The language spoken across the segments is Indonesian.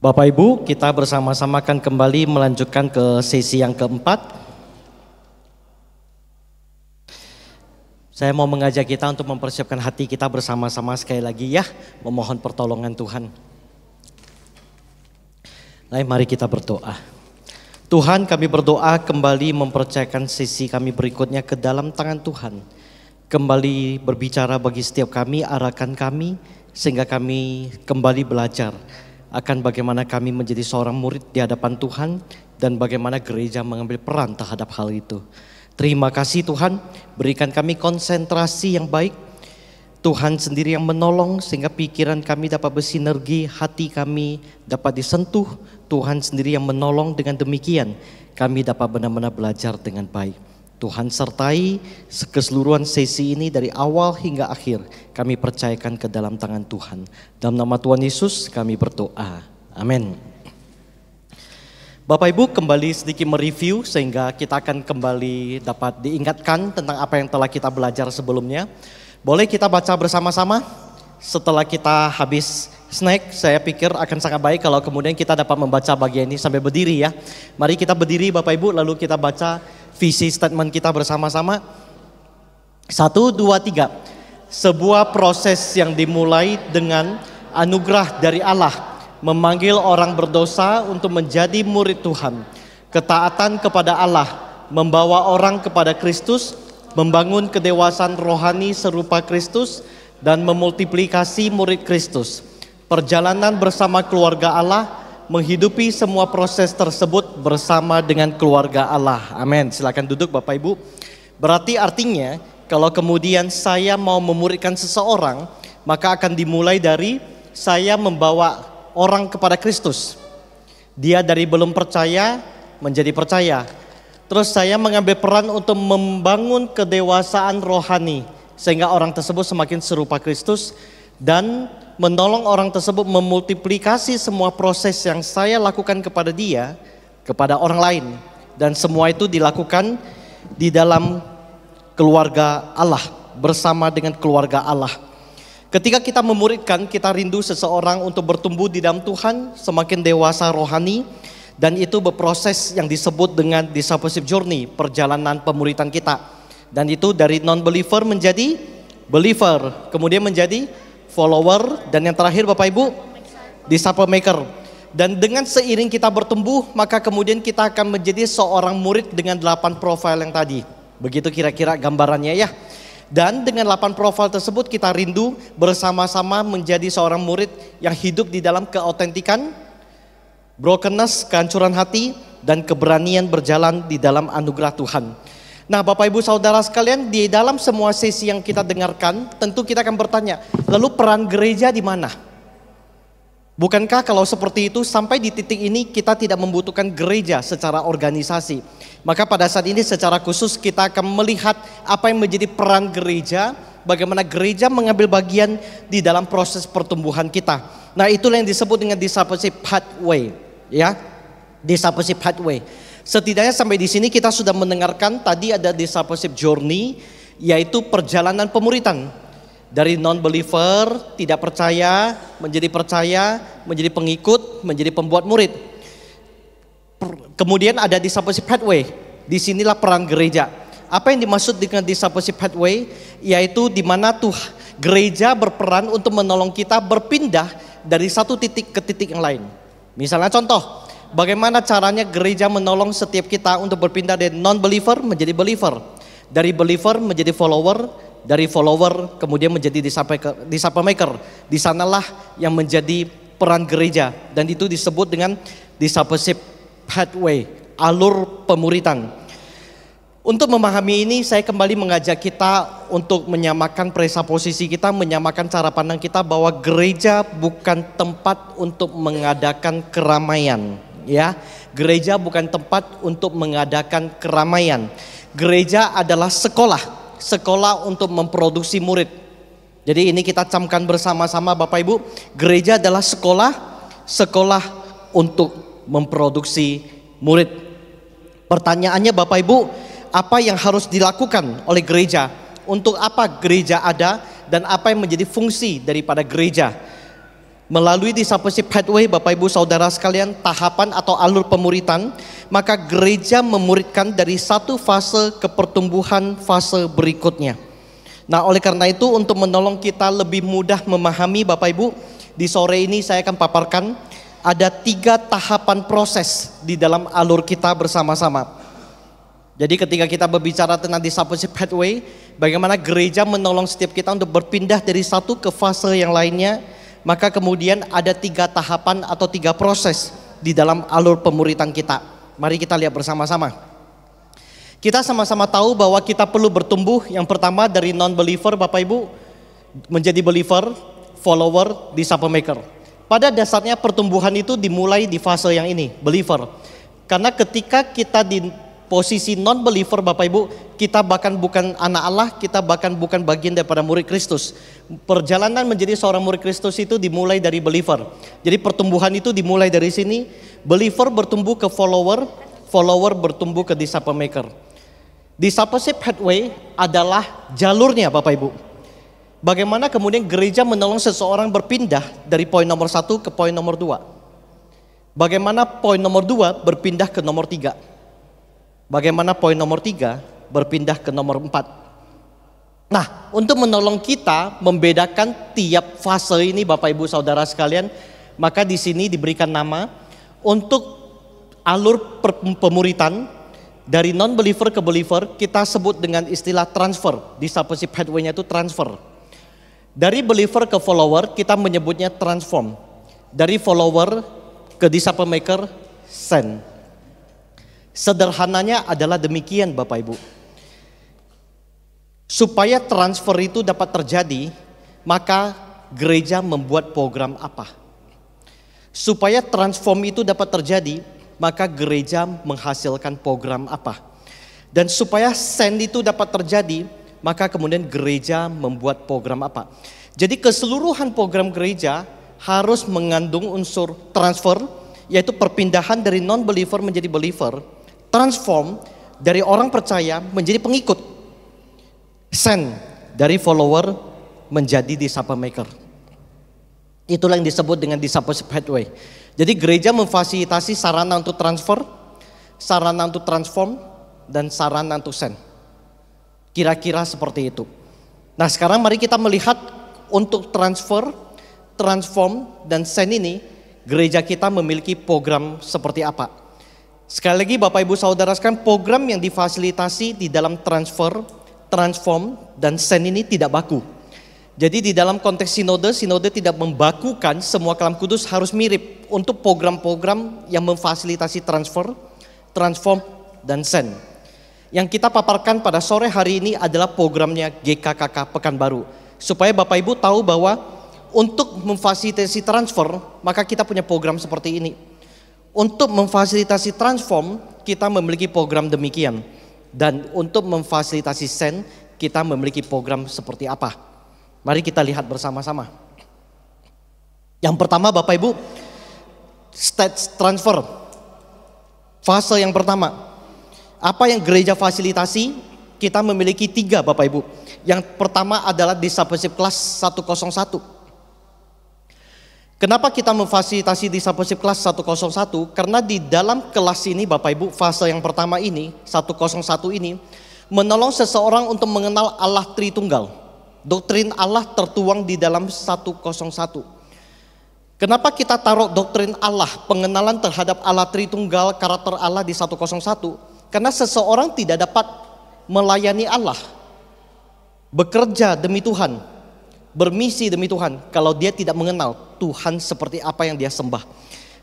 Bapak Ibu, kita bersama-sama akan kembali melanjutkan ke sesi yang keempat. Saya mau mengajak kita untuk mempersiapkan hati kita bersama-sama sekali lagi ya, memohon pertolongan Tuhan. Mari kita berdoa. Tuhan, kami berdoa kembali mempercayakan sesi kami berikutnya ke dalam tangan Tuhan. Kembali berbicara bagi setiap kami, arahkan kami sehingga kami kembali belajar akan bagaimana kami menjadi seorang murid di hadapan Tuhan dan bagaimana gereja mengambil peran terhadap hal itu. Terima kasih Tuhan, berikan kami konsentrasi yang baik. Tuhan sendiri yang menolong sehingga pikiran kami dapat bersinergi, hati kami dapat disentuh. Tuhan sendiri yang menolong, dengan demikian kami dapat benar-benar belajar dengan baik. Tuhan sertai keseluruhan sesi ini dari awal hingga akhir. Kami percayakan ke dalam tangan Tuhan. Dalam nama Tuhan Yesus kami berdoa. Amin. Bapak Ibu, kembali sedikit mereview sehingga kita akan kembali dapat diingatkan tentang apa yang telah kita belajar sebelumnya. Boleh kita baca bersama-sama? Setelah kita habis snack, saya pikir akan sangat baik kalau kemudian kita dapat membaca bagian ini sampai berdiri ya. Mari kita berdiri Bapak Ibu, lalu kita baca visi statement kita bersama-sama. 1, 2, 3. Sebuah proses yang dimulai dengan anugerah dari Allah, memanggil orang berdosa untuk menjadi murid Tuhan. Ketaatan kepada Allah membawa orang kepada Kristus, membangun kedewasaan rohani serupa Kristus, dan memultiplikasi murid Kristus. Perjalanan bersama keluarga Allah, menghidupi semua proses tersebut bersama dengan keluarga Allah. Amin. Silakan duduk Bapak Ibu. Berarti artinya kalau kemudian saya mau memuridkan seseorang, maka akan dimulai dari saya membawa orang kepada Kristus. Dia dari belum percaya menjadi percaya. Terus saya mengambil peran untuk membangun kedewasaan rohani sehingga orang tersebut semakin serupa Kristus, dan menolong orang tersebut memultiplikasi semua proses yang saya lakukan kepada dia, kepada orang lain. Dan semua itu dilakukan di dalam keluarga Allah, bersama dengan keluarga Allah. Ketika kita memuridkan, kita rindu seseorang untuk bertumbuh di dalam Tuhan, semakin dewasa rohani, dan itu berproses yang disebut dengan discipleship journey, perjalanan pemuridan kita. Dan itu dari non-believer menjadi believer, kemudian menjadi follower, dan yang terakhir Bapak Ibu, disciple maker. Dan dengan seiring kita bertumbuh, maka kemudian kita akan menjadi seorang murid dengan 8 profil yang tadi. Begitu kira-kira gambarannya ya. Dan dengan 8 profil tersebut kita rindu bersama-sama menjadi seorang murid yang hidup di dalam keautentikan, brokenness, kehancuran hati, dan keberanian berjalan di dalam anugerah Tuhan. Nah Bapak Ibu Saudara sekalian, di dalam semua sesi yang kita dengarkan, tentu kita akan bertanya, lalu peran gereja di mana? Bukankah kalau seperti itu sampai di titik ini kita tidak membutuhkan gereja secara organisasi? Maka pada saat ini secara khusus kita akan melihat apa yang menjadi peran gereja, bagaimana gereja mengambil bagian di dalam proses pertumbuhan kita. Nah itulah yang disebut dengan discipleship pathway, ya, discipleship pathway. Setidaknya sampai di sini kita sudah mendengarkan tadi ada discipleship journey, yaitu perjalanan pemuridan. Dari non-believer, tidak percaya, menjadi pengikut, menjadi pembuat murid. Kemudian ada discipleship pathway, disinilah peran gereja. Apa yang dimaksud dengan discipleship pathway? Yaitu di mana tuh gereja berperan untuk menolong kita berpindah dari satu titik ke titik yang lain. Misalnya contoh, bagaimana caranya gereja menolong setiap kita untuk berpindah dari non-believer menjadi believer, dari believer menjadi follower, dari follower kemudian menjadi disciple maker. Di sanalah yang menjadi peran gereja, dan itu disebut dengan discipleship pathway, alur pemuridan. Untuk memahami ini, saya kembali mengajak kita untuk menyamakan presaposisi kita, menyamakan cara pandang kita bahwa gereja bukan tempat untuk mengadakan keramaian. Ya, gereja bukan tempat untuk mengadakan keramaian. Gereja adalah sekolah untuk memproduksi murid. Jadi ini kita camkan bersama-sama Bapak Ibu, gereja adalah sekolah untuk memproduksi murid. Pertanyaannya Bapak Ibu, apa yang harus dilakukan oleh gereja? Untuk apa gereja ada dan apa yang menjadi fungsi daripada gereja? Melalui discipleship pathway, Bapak Ibu Saudara sekalian, tahapan atau alur pemuritan, maka gereja memuridkan dari satu fase ke pertumbuhan fase berikutnya. Nah, oleh karena itu untuk menolong kita lebih mudah memahami Bapak Ibu, di sore ini saya akan paparkan ada 3 tahapan proses di dalam alur kita bersama-sama. Jadi ketika kita berbicara tentang discipleship pathway, bagaimana gereja menolong setiap kita untuk berpindah dari satu ke fase yang lainnya, maka kemudian ada 3 tahapan atau 3 proses di dalam alur pemuritan kita. Mari kita lihat bersama-sama. Kita sama-sama tahu bahwa kita perlu bertumbuh. Yang pertama dari non-believer, Bapak Ibu, menjadi believer, follower, disciple maker. Pada dasarnya pertumbuhan itu dimulai di fase yang ini, believer. Karena ketika kita di posisi non-believer, Bapak Ibu, kita bahkan bukan anak Allah, kita bahkan bukan bagian daripada murid Kristus. Perjalanan menjadi seorang murid Kristus itu dimulai dari believer. Jadi pertumbuhan itu dimulai dari sini, believer bertumbuh ke follower, follower bertumbuh ke disciple maker. Discipleship pathway adalah jalurnya, Bapak Ibu. Bagaimana kemudian gereja menolong seseorang berpindah dari poin nomor 1 ke poin nomor 2. Bagaimana poin nomor 2 berpindah ke nomor 3. Bagaimana poin nomor 3 berpindah ke nomor 4. Nah, untuk menolong kita membedakan tiap fase ini Bapak Ibu Saudara sekalian, maka di sini diberikan nama untuk alur pemuritan dari non-believer ke believer, kita sebut dengan istilah transfer. Discipleship pathway-nya itu transfer. Dari believer ke follower kita menyebutnya transform. Dari follower ke disciple maker, send. Sederhananya adalah demikian Bapak Ibu. Supaya transfer itu dapat terjadi, maka gereja membuat program apa? Supaya transform itu dapat terjadi, maka gereja menghasilkan program apa? Dan supaya send itu dapat terjadi, maka kemudian gereja membuat program apa? Jadi keseluruhan program gereja harus mengandung unsur transfer, yaitu perpindahan dari non-believer menjadi believer, transform dari orang percaya menjadi pengikut, send dari follower menjadi disciple maker. Itulah yang disebut dengan discipleship pathway. Jadi gereja memfasilitasi sarana untuk transfer, sarana untuk transform, dan sarana untuk send. Kira-kira seperti itu. Nah, sekarang mari kita melihat untuk transfer, transform, dan send ini gereja kita memiliki program seperti apa. Sekali lagi Bapak Ibu Saudara sekalian, program yang difasilitasi di dalam transfer, transform, dan send ini tidak baku. Jadi di dalam konteks sinode, sinode tidak membakukan semua kalam kudus harus mirip untuk program-program yang memfasilitasi transfer, transform, dan send. Yang kita paparkan pada sore hari ini adalah programnya GKKK Pekanbaru. Supaya Bapak Ibu tahu bahwa untuk memfasilitasi transfer, maka kita punya program seperti ini. Untuk memfasilitasi transform, kita memiliki program demikian. Dan untuk memfasilitasi send, kita memiliki program seperti apa? Mari kita lihat bersama-sama. Yang pertama Bapak Ibu, stage transfer. Fase yang pertama. Apa yang gereja fasilitasi? Kita memiliki 3 Bapak Ibu. Yang pertama adalah discipleship class 101. Kenapa kita memfasilitasi discipleship class 101? Karena di dalam kelas ini Bapak Ibu, fase yang pertama ini, 101 ini, menolong seseorang untuk mengenal Allah Tritunggal. Doktrin Allah tertuang di dalam 101. Kenapa kita taruh doktrin Allah, pengenalan terhadap Allah Tritunggal, karakter Allah di 101? Karena seseorang tidak dapat melayani Allah, bekerja demi Tuhan, bermisi demi Tuhan, kalau dia tidak mengenal Tuhan seperti apa yang dia sembah.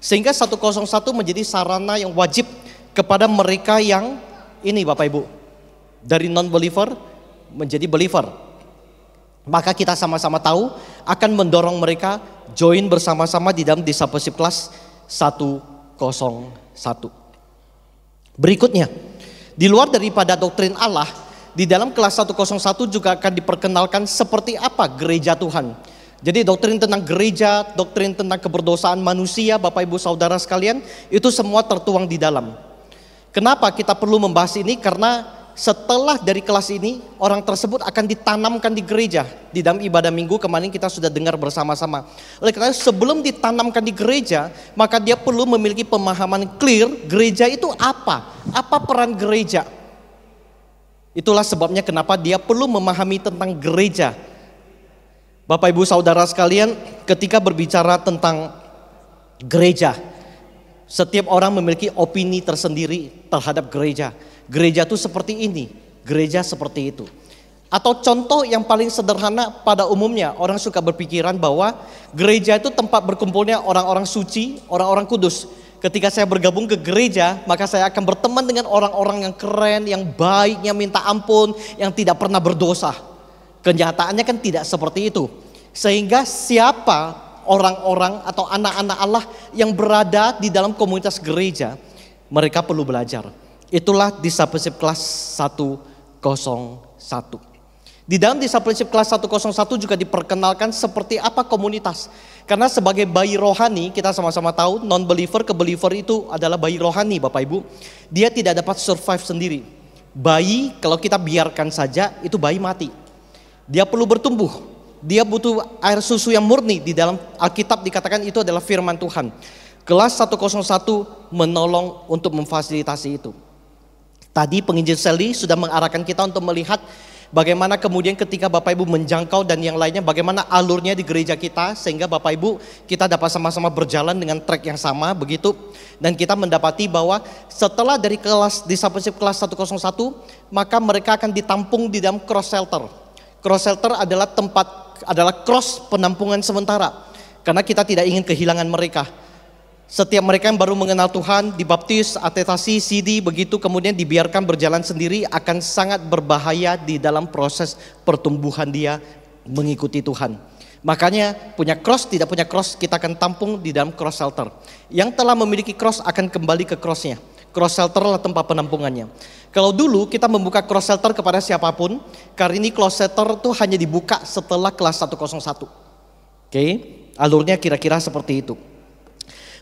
Sehingga 101 menjadi sarana yang wajib kepada mereka yang ini Bapak Ibu, dari non-believer menjadi believer. Maka kita sama-sama tahu akan mendorong mereka join bersama-sama di dalam discipleship class 101. Berikutnya, di luar daripada doktrin Allah, di dalam kelas 101 juga akan diperkenalkan seperti apa gereja Tuhan. Jadi doktrin tentang gereja, doktrin tentang keberdosaan manusia, Bapak Ibu Saudara sekalian, itu semua tertuang di dalam. Kenapa kita perlu membahas ini? Karena setelah dari kelas ini, orang tersebut akan ditanamkan di gereja. Di dalam ibadah minggu kemarin kita sudah dengar bersama-sama. Oleh karena sebelum ditanamkan di gereja, maka dia perlu memiliki pemahaman clear, gereja itu apa? Apa peran gereja? Itulah sebabnya kenapa dia perlu memahami tentang gereja. Bapak Ibu Saudara sekalian, ketika berbicara tentang gereja, setiap orang memiliki opini tersendiri terhadap gereja. Gereja itu seperti ini, gereja seperti itu. Atau contoh yang paling sederhana pada umumnya, orang suka berpikiran bahwa gereja itu tempat berkumpulnya orang-orang suci, orang-orang kudus. Ketika saya bergabung ke gereja, maka saya akan berteman dengan orang-orang yang keren, yang baik, yang minta ampun, yang tidak pernah berdosa. Kenyataannya kan tidak seperti itu. Sehingga siapa orang-orang atau anak-anak Allah yang berada di dalam komunitas gereja, mereka perlu belajar. Itulah discipleship kelas 101. Di dalam discipleship kelas 101 juga diperkenalkan seperti apa komunitas. Karena sebagai bayi rohani, kita sama-sama tahu non-believer ke believer itu adalah bayi rohani Bapak Ibu. Dia tidak dapat survive sendiri. Bayi kalau kita biarkan saja itu bayi mati. Dia perlu bertumbuh. Dia butuh air susu yang murni. Di dalam Alkitab dikatakan itu adalah firman Tuhan. Kelas 101 menolong untuk memfasilitasi itu. Tadi penginjil Sally sudah mengarahkan kita untuk melihat bagaimana kemudian ketika Bapak Ibu menjangkau dan yang lainnya, bagaimana alurnya di gereja kita, sehingga Bapak Ibu kita dapat sama-sama berjalan dengan track yang sama begitu. Dan kita mendapati bahwa setelah dari kelas discipleship kelas 101, maka mereka akan ditampung di dalam cross shelter. Cross shelter adalah cross penampungan sementara, karena kita tidak ingin kehilangan mereka. Setiap mereka yang baru mengenal Tuhan, dibaptis, atestasi, CD, begitu kemudian dibiarkan berjalan sendiri, akan sangat berbahaya di dalam proses pertumbuhan dia mengikuti Tuhan. Makanya punya cross, tidak punya cross, kita akan tampung di dalam cross shelter. Yang telah memiliki cross akan kembali ke crossnya. Cross shelter adalah tempat penampungannya. Kalau dulu kita membuka cross shelter kepada siapapun, kali ini cross shelter itu hanya dibuka setelah kelas 101. Oke, alurnya kira-kira seperti itu.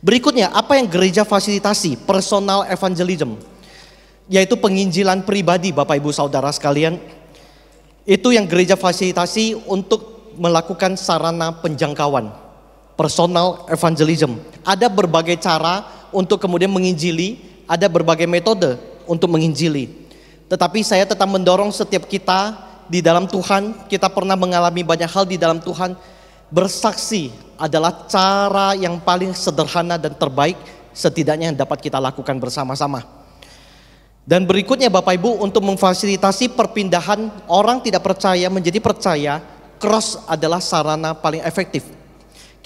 Berikutnya, apa yang gereja fasilitasi? Personal evangelism, yaitu penginjilan pribadi Bapak Ibu Saudara sekalian. Itu yang gereja fasilitasi untuk melakukan sarana penjangkauan. Personal evangelism. Ada berbagai cara untuk kemudian menginjili, ada berbagai metode untuk menginjili. Tetapi saya tetap mendorong setiap kita di dalam Tuhan, kita pernah mengalami banyak hal di dalam Tuhan. Bersaksi adalah cara yang paling sederhana dan terbaik setidaknya yang dapat kita lakukan bersama-sama. Dan berikutnya Bapak Ibu, untuk memfasilitasi perpindahan orang tidak percaya menjadi percaya, cross adalah sarana paling efektif.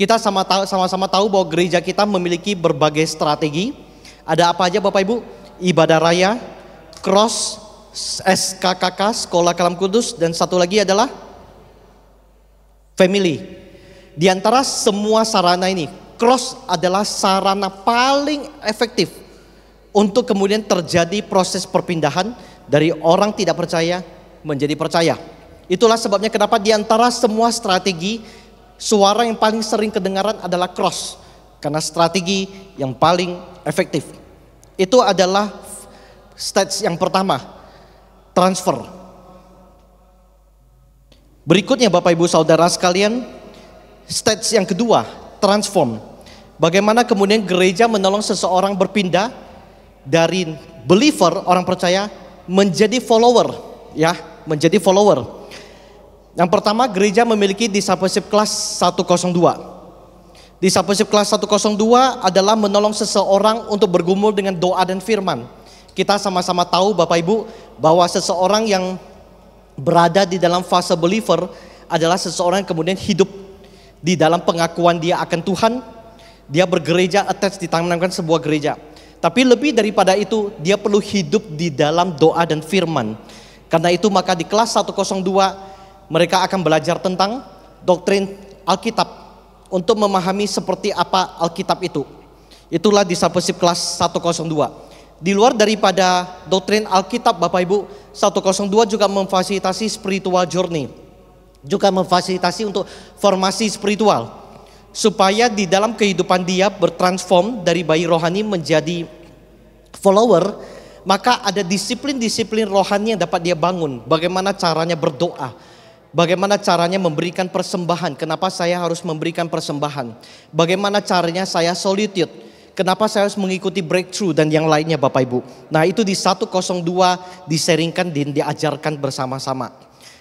Kita sama-sama tahu bahwa gereja kita memiliki berbagai strategi. Ada apa aja Bapak Ibu? Ibadah raya, cross, SKKK, Sekolah Kalam Kudus, dan satu lagi adalah family. Di antara semua sarana ini, cross adalah sarana paling efektif untuk kemudian terjadi proses perpindahan dari orang tidak percaya menjadi percaya. Itulah sebabnya kenapa di antara semua strategi, suara yang paling sering kedengaran adalah cross, karena strategi yang paling efektif. Itu adalah stage yang pertama, transfer. Berikutnya Bapak Ibu Saudara sekalian, stage yang kedua, transform. Bagaimana kemudian gereja menolong seseorang berpindah dari believer, orang percaya, menjadi follower, ya, menjadi follower. Yang pertama, gereja memiliki discipleship kelas 102. Discipleship kelas 102 adalah menolong seseorang untuk bergumul dengan doa dan firman. Kita sama-sama tahu Bapak Ibu bahwa seseorang yang berada di dalam fase believer adalah seseorang yang kemudian hidup di dalam pengakuan dia akan Tuhan. Dia bergereja, attach, ditanamkan sebuah gereja. Tapi lebih daripada itu, dia perlu hidup di dalam doa dan firman. Karena itu maka di kelas 102 mereka akan belajar tentang doktrin Alkitab untuk memahami seperti apa Alkitab itu. Itulah discipleship kelas 102. Di luar daripada doktrin Alkitab Bapak Ibu, 102 juga memfasilitasi spiritual journey. Juga memfasilitasi untuk formasi spiritual, supaya di dalam kehidupan dia bertransform dari bayi rohani menjadi follower. maka ada disiplin-disiplin rohani yang dapat dia bangun. Bagaimana caranya berdoa, bagaimana caranya memberikan persembahan. Kenapa saya harus memberikan persembahan? Bagaimana caranya saya solitude? Kenapa saya harus mengikuti breakthrough dan yang lainnya Bapak Ibu. Nah itu di 102 diseringkan dan diajarkan bersama-sama.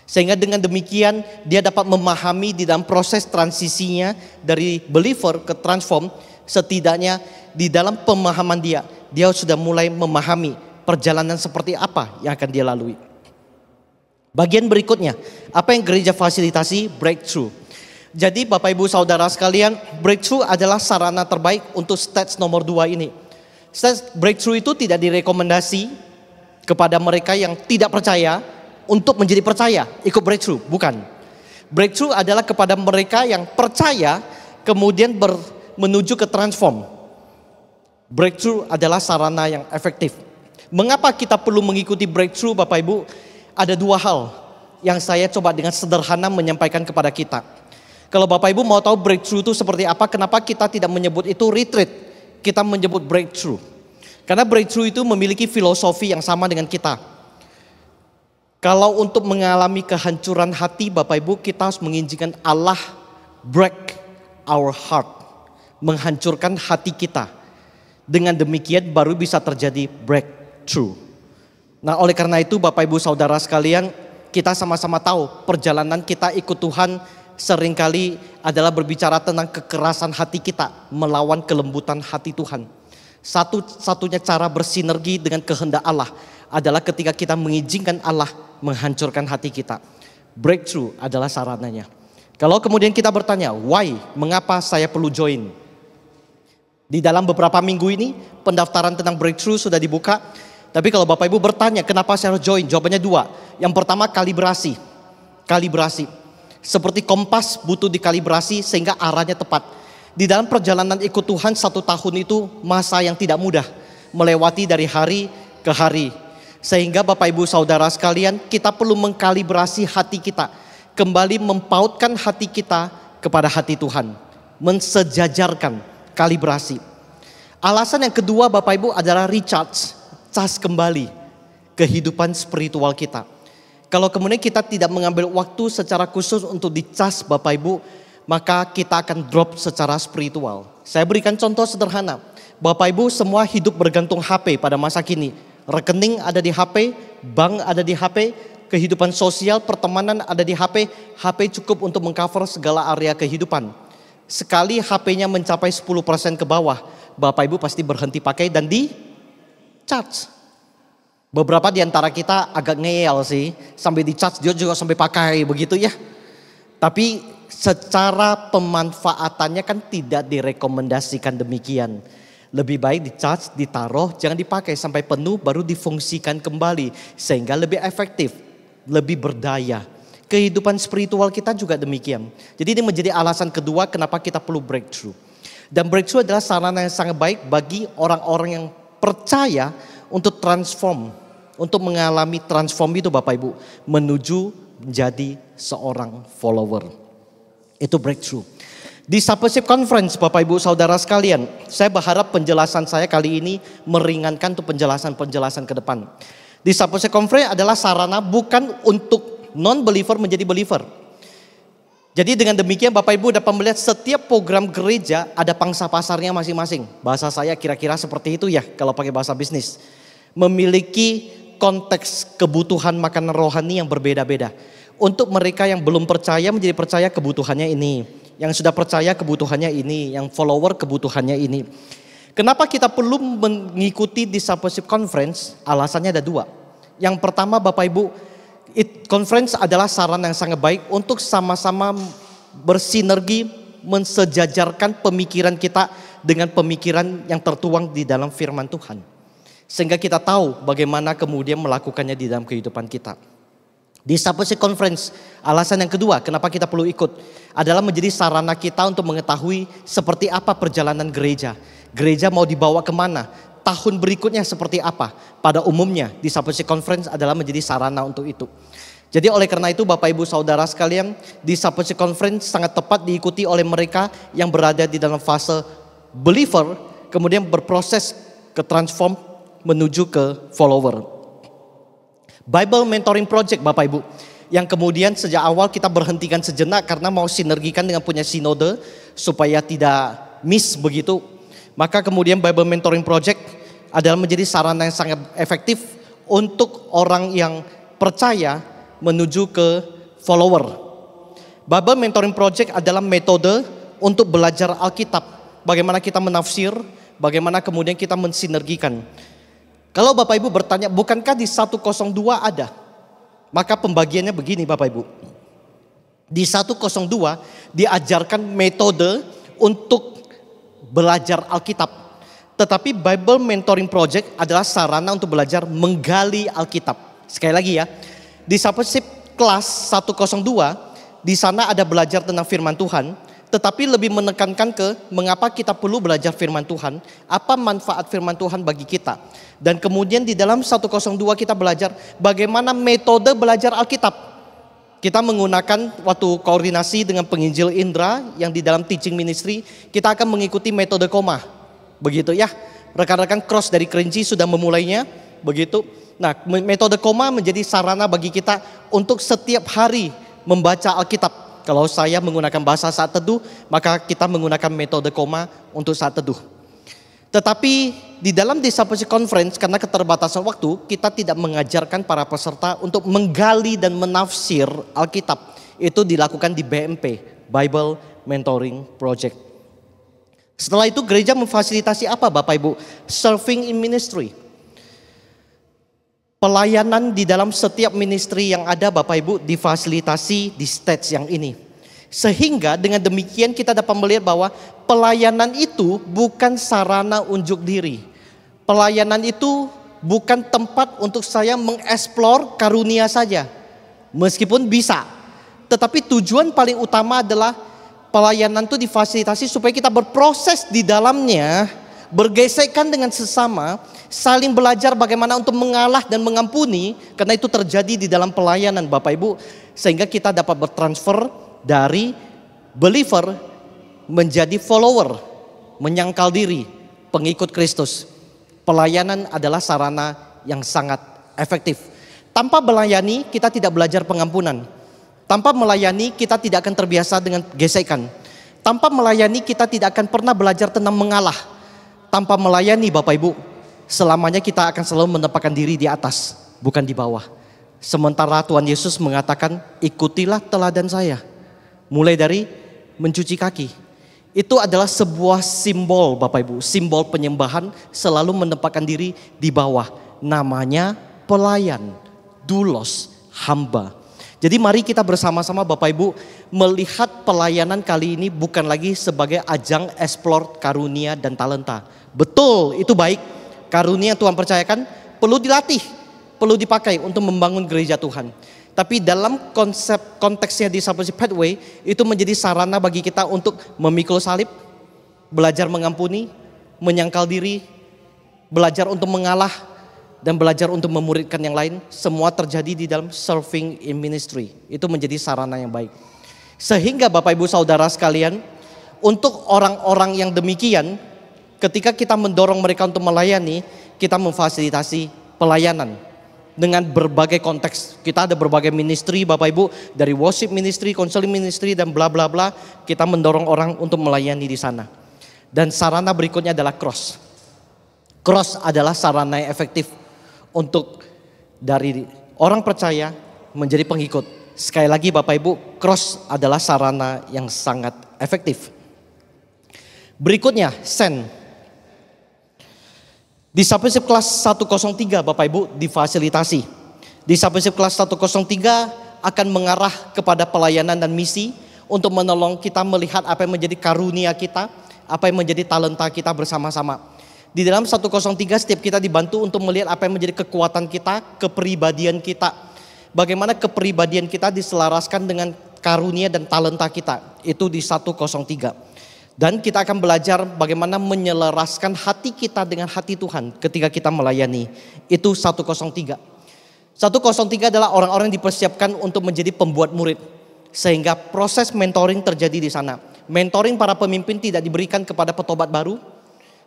Sehingga dengan demikian dia dapat memahami di dalam proses transisinya dari believer ke transform. Setidaknya di dalam pemahaman dia sudah mulai memahami perjalanan seperti apa yang akan dia lalui. Bagian berikutnya, apa yang gereja fasilitasi? Breakthrough. Jadi Bapak Ibu Saudara sekalian, breakthrough adalah sarana terbaik untuk stage nomor 2 ini. Stage breakthrough itu tidak direkomendasi kepada mereka yang tidak percaya untuk menjadi percaya, ikut breakthrough, bukan. Breakthrough adalah kepada mereka yang percaya kemudian menuju ke transform. Breakthrough adalah sarana yang efektif. Mengapa kita perlu mengikuti breakthrough Bapak Ibu? Ada 2 hal yang saya coba dengan sederhana menyampaikan kepada kita. Kalau Bapak Ibu mau tahu breakthrough itu seperti apa, kenapa kita tidak menyebut itu retreat, kita menyebut breakthrough. Karena breakthrough itu memiliki filosofi yang sama dengan kita. Kalau untuk mengalami kehancuran hati Bapak Ibu, kita harus mengizinkan Allah break our heart, menghancurkan hati kita. Dengan demikian baru bisa terjadi breakthrough. Nah oleh karena itu Bapak Ibu Saudara sekalian, kita sama-sama tahu perjalanan kita ikut Tuhan seringkali adalah berbicara tentang kekerasan hati kita melawan kelembutan hati Tuhan. Satu-satunya cara bersinergi dengan kehendak Allah adalah ketika kita mengizinkan Allah menghancurkan hati kita. Breakthrough adalah sarananya. Kalau kemudian kita bertanya, why? Mengapa saya perlu join? Di dalam beberapa minggu ini pendaftaran tentang breakthrough sudah dibuka. Tapi kalau Bapak Ibu bertanya kenapa saya harus join? Jawabannya 2. Yang pertama kalibrasi. Seperti kompas butuh dikalibrasi sehingga arahnya tepat. Di dalam perjalanan ikut Tuhan 1 tahun itu masa yang tidak mudah. Melewati dari hari ke hari. Sehingga Bapak Ibu Saudara sekalian, kita perlu mengkalibrasi hati kita. Kembali mempautkan hati kita kepada hati Tuhan. Mensejajarkan kalibrasi. Alasan yang kedua Bapak Ibu adalah recharge. Cas kembali kehidupan spiritual kita. Kalau kemudian kita tidak mengambil waktu secara khusus untuk dicas Bapak Ibu, maka kita akan drop secara spiritual. Saya berikan contoh sederhana. Bapak Ibu semua hidup bergantung HP pada masa kini. Rekening ada di HP, bank ada di HP, kehidupan sosial, pertemanan ada di HP. HP cukup untuk mengcover segala area kehidupan. Sekali HP-nya mencapai 10% ke bawah, Bapak Ibu pasti berhenti pakai dan di charge. Beberapa di antara kita agak ngeyel sih, sampai di charge dia juga sampai pakai begitu ya. Tapi secara pemanfaatannya kan tidak direkomendasikan demikian. Lebih baik di charge, ditaruh, jangan dipakai sampai penuh baru difungsikan kembali. Sehingga lebih efektif, lebih berdaya. Kehidupan spiritual kita juga demikian. Jadi ini menjadi alasan kedua kenapa kita perlu breakthrough. Dan breakthrough adalah sarana yang sangat baik bagi orang-orang yang percaya untuk transform. Untuk mengalami transform itu Bapak Ibu. Menuju menjadi seorang follower. Itu breakthrough. Di Discipleship Conference Bapak Ibu Saudara sekalian. Saya berharap penjelasan saya kali ini meringankan untuk penjelasan-penjelasan ke depan. Di Discipleship Conference adalah sarana bukan untuk non-believer menjadi believer. Jadi dengan demikian Bapak Ibu dapat melihat setiap program gereja ada pangsa pasarnya masing-masing. Bahasa saya kira-kira seperti itu ya kalau pakai bahasa bisnis. Memiliki konteks kebutuhan makanan rohani yang berbeda-beda. Untuk mereka yang belum percaya menjadi percaya kebutuhannya ini. Yang sudah percaya kebutuhannya ini. Yang follower kebutuhannya ini. Kenapa kita perlu mengikuti Discipleship Conference? Alasannya ada 2. Yang pertama Bapak Ibu, conference adalah sarana yang sangat baik untuk sama-sama bersinergi mensejajarkan pemikiran kita dengan pemikiran yang tertuang di dalam firman Tuhan. Sehingga kita tahu bagaimana kemudian melakukannya di dalam kehidupan kita. Di Discipleship Conference, alasan yang kedua kenapa kita perlu ikut adalah menjadi sarana kita untuk mengetahui seperti apa perjalanan gereja. Gereja mau dibawa kemana, tahun berikutnya seperti apa. Pada umumnya Discipleship Conference adalah menjadi sarana untuk itu. Jadi oleh karena itu Bapak Ibu Saudara sekalian, Discipleship Conference sangat tepat diikuti oleh mereka yang berada di dalam fase believer, kemudian berproses ke transform menuju ke follower. Bible Mentoring Project Bapak Ibu, yang kemudian sejak awal kita berhentikan sejenak karena mau sinergikan dengan punya sinode supaya tidak miss begitu. Maka kemudian Bible Mentoring Project adalah menjadi sarana yang sangat efektif untuk orang yang percaya menuju ke follower. Bible Mentoring Project adalah metode untuk belajar Alkitab. Bagaimana kita menafsir, bagaimana kemudian kita mensinergikan. Kalau Bapak Ibu bertanya, bukankah di 102 ada? Maka pembagiannya begini Bapak Ibu. Di 102 diajarkan metode untuk belajar Alkitab. Tetapi Bible Mentoring Project adalah sarana untuk belajar menggali Alkitab. Sekali lagi ya, di Discipleship kelas 102, di sana ada belajar tentang firman Tuhan, tetapi lebih menekankan ke mengapa kita perlu belajar firman Tuhan, apa manfaat firman Tuhan bagi kita. Dan kemudian di dalam 102 kita belajar bagaimana metode belajar Alkitab. Kita menggunakan waktu koordinasi dengan penginjil Indra yang di dalam teaching ministry, kita akan mengikuti metode koma. Begitu ya, rekan-rekan cross dari Kerinci sudah memulainya, begitu. Nah, metode koma menjadi sarana bagi kita untuk setiap hari membaca Alkitab. Kalau saya menggunakan bahasa saat teduh, maka kita menggunakan metode koma untuk saat teduh. Tetapi di dalam Discipleship Conference karena keterbatasan waktu, kita tidak mengajarkan para peserta untuk menggali dan menafsir Alkitab. Itu dilakukan di BMP, Bible Mentoring Project. Setelah itu gereja memfasilitasi apa Bapak Ibu? Serving in ministry. Pelayanan di dalam setiap ministry yang ada Bapak Ibu difasilitasi di stage yang ini. Sehingga dengan demikian kita dapat melihat bahwa pelayanan itu bukan sarana unjuk diri. Pelayanan itu bukan tempat untuk saya mengeksplor karunia saja. Meskipun bisa. Tetapi tujuan paling utama adalah pelayanan itu difasilitasi supaya kita berproses di dalamnya, bergesekan dengan sesama, saling belajar bagaimana untuk mengalah dan mengampuni, karena itu terjadi di dalam pelayanan Bapak Ibu, sehingga kita dapat bertransfer dari believer menjadi follower, menyangkal diri, pengikut Kristus. Pelayanan adalah sarana yang sangat efektif. Tanpa melayani kita tidak belajar pengampunan. Tanpa melayani kita tidak akan terbiasa dengan gesekan. Tanpa melayani kita tidak akan pernah belajar tentang mengalah. Tanpa melayani Bapak Ibu, selamanya kita akan selalu menempatkan diri di atas, bukan di bawah. Sementara Tuhan Yesus mengatakan, ikutilah teladan saya. Mulai dari mencuci kaki. Itu adalah sebuah simbol Bapak Ibu, simbol penyembahan selalu menempatkan diri di bawah. Namanya pelayan, doulos, hamba. Jadi mari kita bersama-sama Bapak Ibu melihat pelayanan kali ini bukan lagi sebagai ajang eksplor karunia dan talenta. Betul, itu baik. Karunia yang Tuhan percayakan perlu dilatih, perlu dipakai untuk membangun gereja Tuhan. Tapi dalam konsep konteksnya di Discipleship Pathway itu menjadi sarana bagi kita untuk memikul salib, belajar mengampuni, menyangkal diri, belajar untuk mengalah, dan belajar untuk memuridkan yang lain. Semua terjadi di dalam serving in ministry. Itu menjadi sarana yang baik. Sehingga Bapak Ibu Saudara sekalian, untuk orang-orang yang demikian, ketika kita mendorong mereka untuk melayani, kita memfasilitasi pelayanan. Dengan berbagai konteks, kita ada berbagai ministry Bapak Ibu, dari worship ministry, counseling ministry, dan bla bla bla. Kita mendorong orang untuk melayani di sana. Dan sarana berikutnya adalah cross. Cross adalah sarana yang efektif untuk dari orang percaya menjadi pengikut. Sekali lagi Bapak Ibu, cross adalah sarana yang sangat efektif. Berikutnya, send. Discipleship kelas 103 Bapak Ibu difasilitasi. Discipleship kelas 103 akan mengarah kepada pelayanan dan misi untuk menolong kita melihat apa yang menjadi karunia kita, apa yang menjadi talenta kita bersama-sama. Di dalam 103 setiap kita dibantu untuk melihat apa yang menjadi kekuatan kita, kepribadian kita. Bagaimana kepribadian kita diselaraskan dengan karunia dan talenta kita. Itu di 103. Dan kita akan belajar bagaimana menyelaraskan hati kita dengan hati Tuhan ketika kita melayani. Itu 103. 103 adalah orang-orang yang dipersiapkan untuk menjadi pembuat murid. Sehingga proses mentoring terjadi di sana. Mentoring para pemimpin tidak diberikan kepada petobat baru.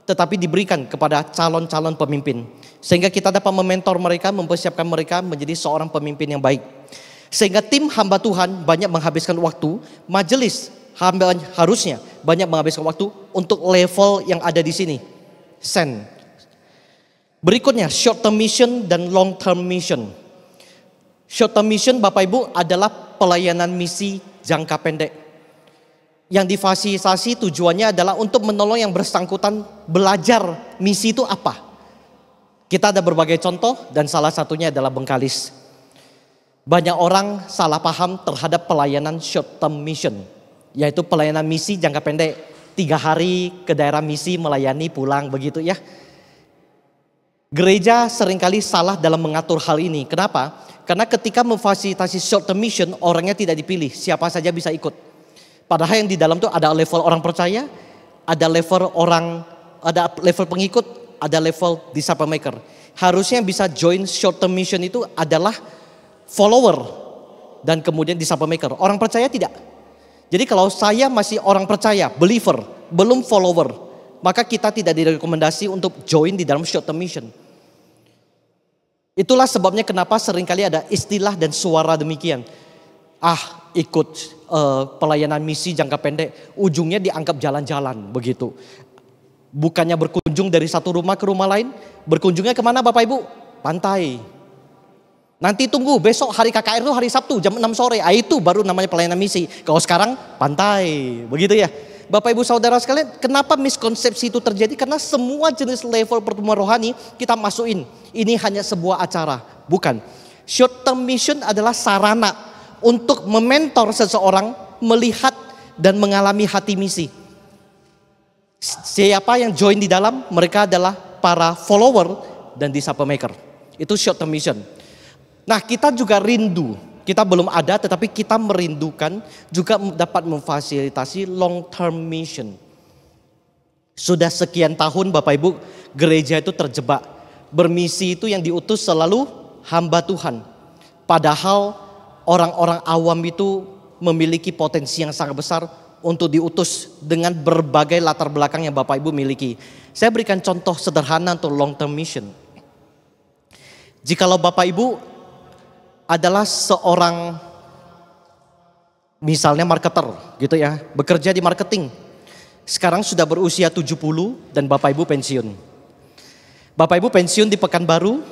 tetapi diberikan kepada calon-calon pemimpin. Sehingga kita dapat mementor mereka, mempersiapkan mereka menjadi seorang pemimpin yang baik. Sehingga tim hamba Tuhan banyak menghabiskan waktu, majelis hamba harusnya banyak menghabiskan waktu untuk level yang ada di sini. Send. Berikutnya short term mission dan long term mission. Short term mission Bapak Ibu adalah pelayanan misi jangka pendek. Yang difasilitasi tujuannya adalah untuk menolong yang bersangkutan belajar misi itu apa. Kita ada berbagai contoh dan salah satunya adalah Bengkalis. Banyak orang salah paham terhadap pelayanan short term mission. Yaitu pelayanan misi jangka pendek. 3 hari ke daerah misi melayani pulang begitu ya. Gereja seringkali salah dalam mengatur hal ini. Kenapa? Karena ketika memfasilitasi short term mission, orangnya tidak dipilih, siapa saja bisa ikut. Padahal yang di dalam itu ada level orang percaya, ada level pengikut, ada level disciple maker. Harusnya yang bisa join short term mission itu adalah follower dan kemudian disciple maker. Orang percaya tidak. Jadi kalau saya masih orang percaya, believer, belum follower, maka kita tidak direkomendasi untuk join di dalam short term mission. Itulah sebabnya kenapa seringkali ada istilah dan suara demikian. Ikut pelayanan misi jangka pendek, ujungnya dianggap jalan-jalan begitu. Bukannya berkunjung dari satu rumah ke rumah lain, berkunjungnya kemana Bapak Ibu? Pantai. Nanti tunggu besok hari KKR itu hari Sabtu jam 6 sore, itu baru namanya pelayanan misi. Kalau sekarang pantai, begitu ya. Bapak Ibu Saudara sekalian, kenapa miskonsepsi itu terjadi? Karena semua jenis level pertemuan rohani kita masukin. Ini hanya sebuah acara, bukan. Short term mission adalah sarana untuk mementor seseorang melihat dan mengalami hati misi. Siapa yang join di dalam, mereka adalah para follower dan disciple maker. Itu short term mission. Nah, kita juga rindu. Kita belum ada tetapi kita merindukan juga dapat memfasilitasi long term mission. Sudah sekian tahun Bapak Ibu gereja itu terjebak. Bermisi itu yang diutus selalu hamba Tuhan. Padahal orang-orang awam itu memiliki potensi yang sangat besar untuk diutus dengan berbagai latar belakang yang Bapak Ibu miliki. Saya berikan contoh sederhana untuk long term mission. Jikalau Bapak Ibu adalah seorang misalnya marketer gitu ya, bekerja di marketing. Sekarang sudah berusia 70 dan Bapak Ibu pensiun. Bapak Ibu pensiun di Pekanbaru,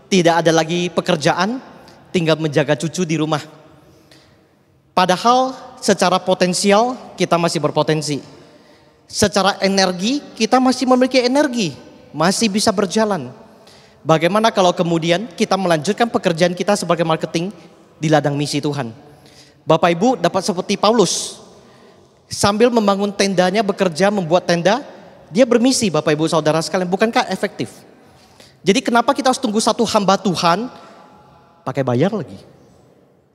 tidak ada lagi pekerjaan, tinggal menjaga cucu di rumah. Padahal secara potensial kita masih berpotensi. Secara energi kita masih memiliki energi, masih bisa berjalan. Bagaimana kalau kemudian kita melanjutkan pekerjaan kita sebagai marketing di ladang misi Tuhan? Bapak Ibu dapat seperti Paulus. Sambil membangun tendanya, bekerja, membuat tenda, dia bermisi Bapak Ibu Saudara sekalian. Bukankah efektif? Jadi kenapa kita harus tunggu satu hamba Tuhan pakai bayar lagi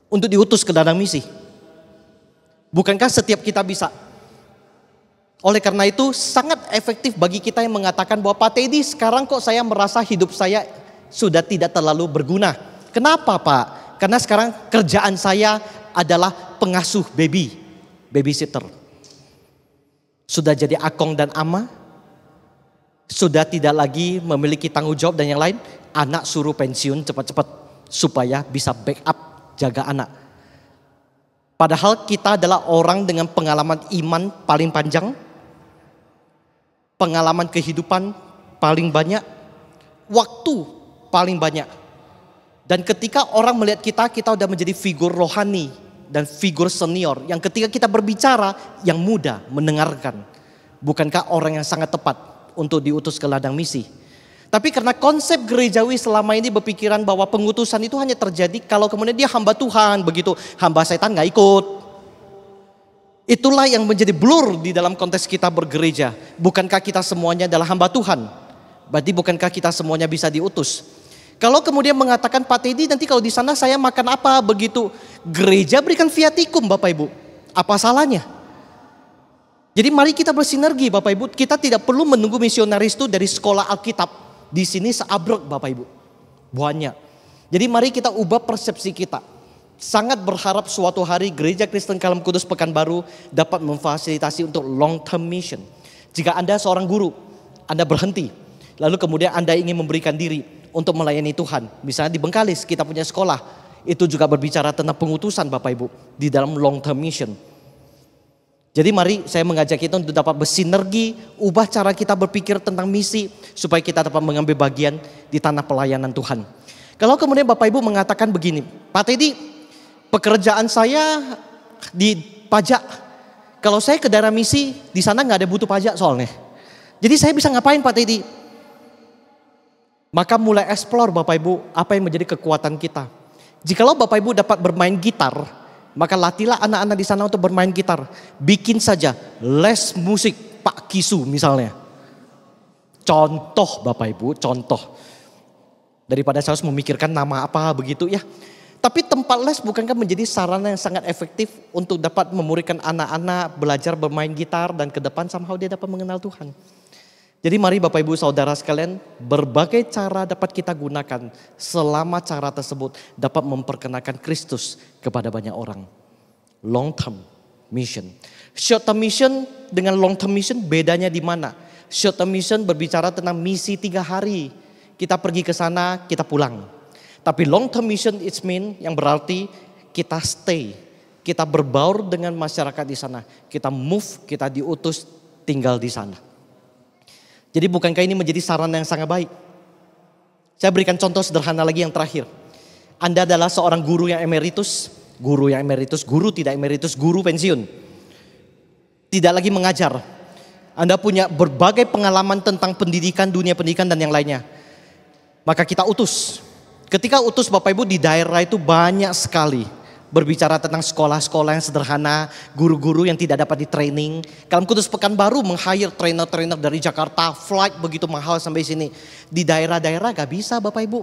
untuk diutus ke ladang misi? Bukankah setiap kita bisa? Oleh karena itu sangat efektif bagi kita yang mengatakan bahwa Pak Teddy sekarang kok saya merasa hidup saya sudah tidak terlalu berguna. Kenapa Pak? Karena sekarang kerjaan saya adalah pengasuh babysitter. Sudah jadi akong dan ama, sudah tidak lagi memiliki tanggung jawab dan yang lain. Anak suruh pensiun cepat-cepat supaya bisa backup jaga anak. Padahal kita adalah orang dengan pengalaman iman paling panjang, pengalaman kehidupan paling banyak, waktu paling banyak. Dan ketika orang melihat kita sudah menjadi figur rohani dan figur senior yang ketika kita berbicara yang mudah mendengarkan. Bukankah orang yang sangat tepat untuk diutus ke ladang misi? Tapi karena konsep gerejawi selama ini berpikiran bahwa pengutusan itu hanya terjadi kalau kemudian dia hamba Tuhan, begitu hamba setan gak ikut. Itulah yang menjadi blur di dalam konteks kita bergereja. Bukankah kita semuanya adalah hamba Tuhan? Berarti bukankah kita semuanya bisa diutus? Kalau kemudian mengatakan Pak Teddy nanti kalau di sana saya makan apa begitu? Gereja berikan viatikum Bapak Ibu. Apa salahnya? Jadi mari kita bersinergi Bapak Ibu. Kita tidak perlu menunggu misionaris itu dari sekolah Alkitab. Di sini seabrek Bapak Ibu. Banyak. Jadi mari kita ubah persepsi kita. Sangat berharap suatu hari Gereja Kristen Kalam Kudus Pekanbaru dapat memfasilitasi untuk long term mission. Jika Anda seorang guru, Anda berhenti. Lalu kemudian Anda ingin memberikan diri untuk melayani Tuhan. Misalnya di Bengkalis kita punya sekolah. Itu juga berbicara tentang pengutusan Bapak Ibu di dalam long term mission. Jadi mari saya mengajak kita untuk dapat bersinergi, ubah cara kita berpikir tentang misi supaya kita dapat mengambil bagian di tanah pelayanan Tuhan. Kalau kemudian Bapak Ibu mengatakan begini, Pak Teddy, pekerjaan saya di pajak. Kalau saya ke daerah misi, di sana nggak ada butuh pajak soalnya. Jadi saya bisa ngapain Pak Teddy? Maka mulai explore Bapak Ibu apa yang menjadi kekuatan kita. Jikalau Bapak Ibu dapat bermain gitar, maka latihlah anak-anak di sana untuk bermain gitar. Bikin saja les musik Pak Kisu misalnya. Contoh Bapak Ibu, contoh. Daripada saya harus memikirkan nama apa begitu ya. Tapi tempat les bukankah menjadi sarana yang sangat efektif untuk dapat memuridkan anak-anak belajar bermain gitar dan ke depan somehow dia dapat mengenal Tuhan. Jadi mari Bapak Ibu Saudara sekalian, berbagai cara dapat kita gunakan selama cara tersebut dapat memperkenalkan Kristus kepada banyak orang. Long term mission. Short term mission dengan long term mission bedanya di mana? Short term mission berbicara tentang misi 3 hari. Kita pergi ke sana, kita pulang. Tapi long term mission it's mean yang berarti kita stay. Kita berbaur dengan masyarakat di sana. Kita move, kita diutus tinggal di sana. Jadi bukankah ini menjadi sarana yang sangat baik? Saya berikan contoh sederhana lagi yang terakhir. Anda adalah seorang guru yang emeritus, guru tidak emeritus, guru pensiun. Tidak lagi mengajar. Anda punya berbagai pengalaman tentang pendidikan, dunia pendidikan dan yang lainnya. Maka kita utus. Ketika utus Bapak Ibu di daerah itu banyak sekali. Berbicara tentang sekolah-sekolah yang sederhana, guru-guru yang tidak dapat di training. Dalam Kudus Pekanbaru meng-hire trainer-trainer dari Jakarta, flight begitu mahal sampai sini. Di daerah-daerah gak bisa Bapak Ibu.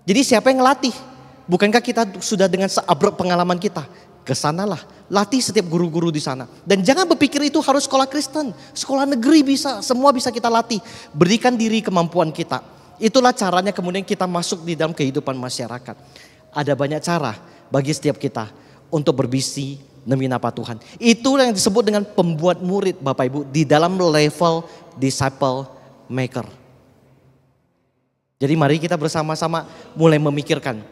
Jadi siapa yang ngelatih? Bukankah kita sudah dengan seabrek pengalaman kita? Kesanalah, latih setiap guru-guru di sana. Dan jangan berpikir itu harus sekolah Kristen, sekolah negeri bisa, semua bisa kita latih. Berikan diri kemampuan kita. Itulah caranya kemudian kita masuk di dalam kehidupan masyarakat. Ada banyak cara bagi setiap kita untuk berbisi demi nama Tuhan. Itu yang disebut dengan pembuat murid Bapak Ibu di dalam level disciple maker. Jadi mari kita bersama-sama mulai memikirkan.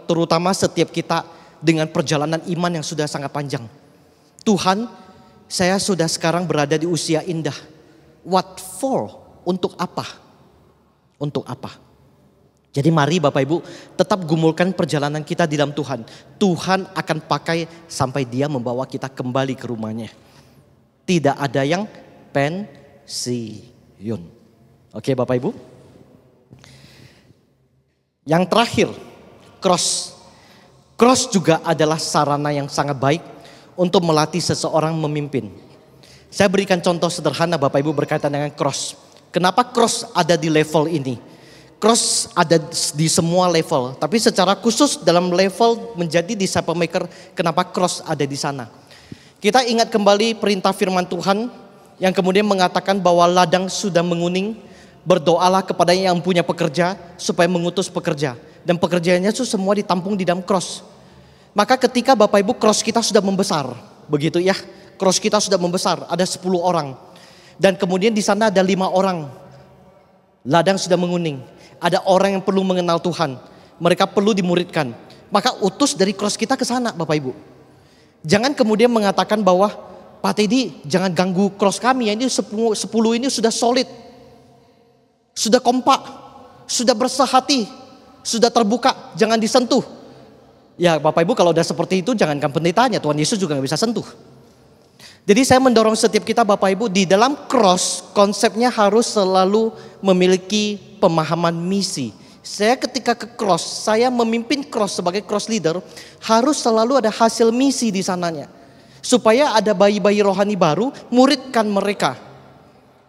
Terutama setiap kita dengan perjalanan iman yang sudah sangat panjang. Tuhan, saya sudah sekarang berada di usia indah. What for? Untuk apa? Untuk apa? Jadi mari Bapak Ibu tetap gumulkan perjalanan kita di dalam Tuhan. Tuhan akan pakai sampai dia membawa kita kembali ke rumahnya. Tidak ada yang pensiun. Oke Bapak Ibu. Yang terakhir, cross. Cross juga adalah sarana yang sangat baik untuk melatih seseorang memimpin. Saya berikan contoh sederhana Bapak Ibu berkaitan dengan cross. Kenapa cross ada di level ini? Cross ada di semua level, tapi secara khusus dalam level menjadi disciple maker, kenapa cross ada di sana? Kita ingat kembali perintah firman Tuhan yang kemudian mengatakan bahwa ladang sudah menguning, berdoalah kepada yang punya pekerja supaya mengutus pekerja. Dan pekerjaannya itu semua ditampung di dalam cross. Maka ketika Bapak Ibu cross kita sudah membesar, begitu ya, cross kita sudah membesar, ada 10 orang. Dan kemudian di sana ada 5 orang, ladang sudah menguning. Ada orang yang perlu mengenal Tuhan. Mereka perlu dimuridkan. Maka utus dari cross kita ke sana Bapak Ibu. Jangan kemudian mengatakan bahwa Pak Teddy jangan ganggu cross kami ya. Ini 10 ini sudah solid. Sudah kompak. Sudah bersahati. Sudah terbuka. Jangan disentuh. Ya Bapak Ibu kalau udah seperti itu jangankan pendetanya. Tuhan Yesus juga gak bisa sentuh. Jadi saya mendorong setiap kita Bapak Ibu di dalam cross konsepnya harus selalu memiliki pemahaman misi. Saya ketika ke cross, saya memimpin cross sebagai cross leader harus selalu ada hasil misi di sananya. Supaya ada bayi-bayi rohani baru, muridkan mereka.